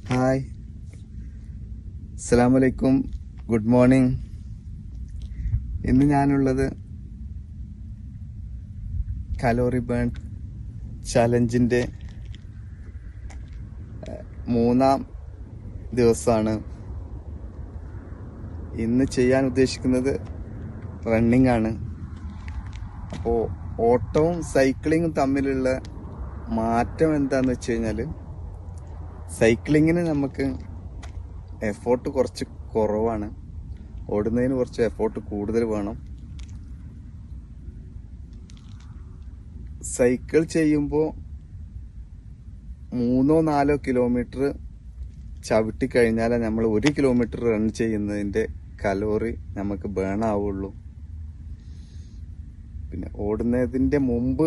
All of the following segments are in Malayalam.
ഹായ്, അസ്സലാമലൈക്കും, ഗുഡ് മോർണിംഗ്. ഇന്ന് ഞാനുള്ളത് കലോറി ബേൺ ചലഞ്ചിൻ്റെ 3-ാം ദിവസമാണ്. ഇന്ന് ചെയ്യാൻ ഉദ്ദേശിക്കുന്നത് റണ്ണിങ് ആണ്. അപ്പോൾ ഓട്ടവും സൈക്ലിങ്ങും തമ്മിലുള്ള മാറ്റം എന്താന്ന് വെച്ച് കഴിഞ്ഞാൽ, സൈക്ലിങ്ങിന് നമുക്ക് എഫോർട്ട് കുറച്ച് കുറവാണ്, ഓടുന്നതിന് കുറച്ച് എഫോർട്ട് കൂടുതൽ വേണം. സൈക്കിൾ ചെയ്യുമ്പോൾ 3-4 കിലോമീറ്റർ ചവിട്ടി കഴിഞ്ഞാലേ നമ്മൾ 1 കിലോമീറ്റർ റൺ ചെയ്യുന്നതിൻ്റെ കലോറി നമുക്ക് ബേൺ ആവുള്ളൂ. പിന്നെ ഓടുന്നതിൻ്റെ മുമ്പ്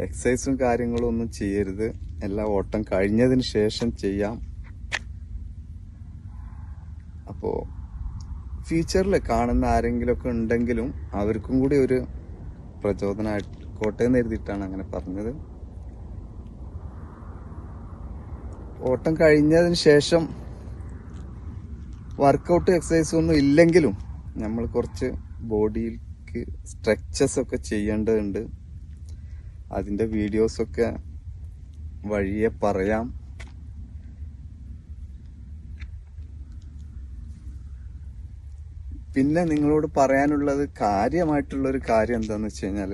എക്സസൈസും കാര്യങ്ങളും ഒന്നും ചെയ്യരുത്, എല്ലാം ഓട്ടം കഴിഞ്ഞതിന് ശേഷം ചെയ്യാം. അപ്പോൾ ഫ്യൂച്ചറിൽ കാണുന്ന ആരെങ്കിലുമൊക്കെ ഉണ്ടെങ്കിലും അവർക്കും കൂടി ഒരു പ്രചോദനമായിക്കോട്ടെ എന്ന് എഴുതിയിട്ടാണ് അങ്ങനെ പറഞ്ഞത്. ഓട്ടം കഴിഞ്ഞതിന് ശേഷം വർക്കൗട്ട് എക്സസൈസ് ഒന്നും ഇല്ലെങ്കിലും നമ്മൾ കുറച്ച് ബോഡിക്ക് സ്ട്രെച്ചസ് ഒക്കെ ചെയ്യേണ്ടതുണ്ട്. അതിൻ്റെ വീഡിയോസൊക്കെ വഴിയെ പറയാം. പിന്നെ നിങ്ങളോട് പറയാനുള്ളത് കാര്യമായിട്ടുള്ളൊരു കാര്യം എന്താണെന്ന് വെച്ച് കഴിഞ്ഞാൽ,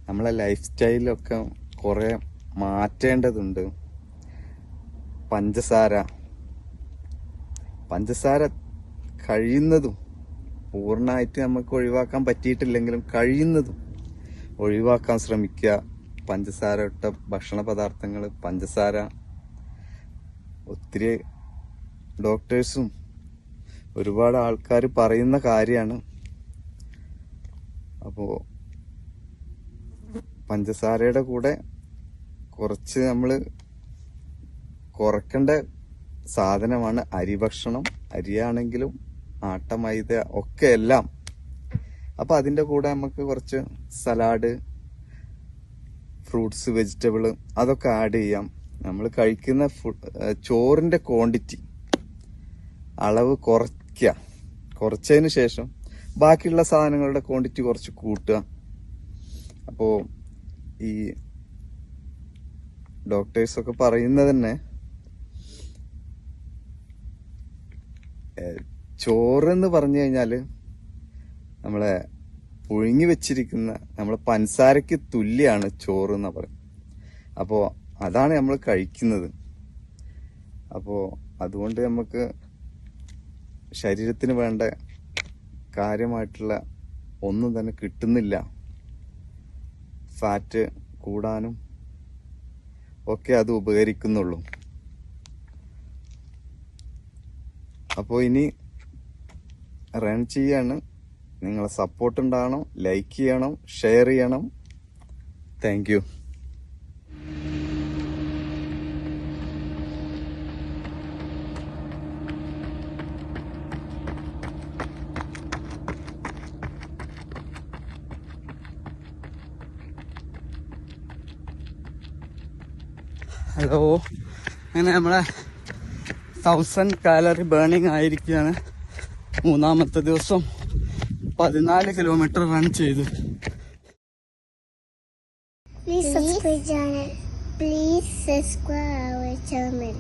നമ്മളെ ലൈഫ് സ്റ്റൈലൊക്കെ കുറേ മാറ്റേണ്ടതുണ്ട്. പഞ്ചസാര കഴിയുന്നതും, പൂർണ്ണമായിട്ട് നമുക്ക് ഒഴിവാക്കാൻ പറ്റിയിട്ടില്ലെങ്കിലും കഴിയുന്നതും ഒഴിവാക്കാൻ ശ്രമിക്കുക. പഞ്ചസാര ഇട്ട ഭക്ഷണ പദാർത്ഥങ്ങൾ, പഞ്ചസാര ഒത്തിരി ഡോക്ടേഴ്സും ഒരുപാട് ആൾക്കാർ പറയുന്ന കാര്യമാണ്. അപ്പോൾ പഞ്ചസാരയുടെ കൂടെ കുറച്ച് നമ്മൾ കുറക്കേണ്ട സാധനമാണ് അരിഭക്ഷണം. അരിയാണെങ്കിലും ആട്ട, മൈദ ഒക്കെ എല്ലാം. അപ്പം അതിൻ്റെ കൂടെ നമുക്ക് കുറച്ച് സലാഡ്, ഫ്രൂട്ട്സ്, വെജിറ്റബിൾ അതൊക്കെ ആഡ് ചെയ്യാം. നമ്മൾ കഴിക്കുന്ന ചോറിൻ്റെ ക്വാണ്ടിറ്റി, അളവ് കുറച്ചതിന് ശേഷം ബാക്കിയുള്ള സാധനങ്ങളുടെ ക്വാണ്ടിറ്റി കുറച്ച് കൂട്ടുക. അപ്പോൾ ഈ ഡോക്ടേഴ്സൊക്കെ പറയുന്നത് തന്നെ, ചോറെന്ന് പറഞ്ഞു കഴിഞ്ഞാൽ നമ്മളെ പുഴുങ്ങി വെച്ചിരിക്കുന്ന നമ്മളെ പഞ്ചസാരയ്ക്ക് തുല്യാണ് ചോറ് എന്നാ പറയും. അപ്പോൾ അതാണ് നമ്മൾ കഴിക്കുന്നത്. അപ്പോൾ അതുകൊണ്ട് നമുക്ക് ശരീരത്തിന് വേണ്ട കാര്യമായിട്ടുള്ള ഒന്നും തന്നെ കിട്ടുന്നില്ല. ഫാറ്റ് കൂടാനും ഒക്കെ അത് ഉപകരിക്കുന്നുള്ളൂ. അപ്പോൾ ഇനി റൺ ചെയ്യാണ്. നിങ്ങളെ സപ്പോർട്ട് ഉണ്ടാകണം, ലൈക്ക് ചെയ്യണം, ഷെയർ ചെയ്യണം. Thank you. ഹലോ, അങ്ങനെ നമ്മളെ 1000 കാലറി ബേണിംഗ് ആയിരിക്കുകയാണ്. 3-ാമത്തെ ദിവസം 14 കിലോമീറ്റർ റൺ ചെയ്ത്. Please subscribe our channel.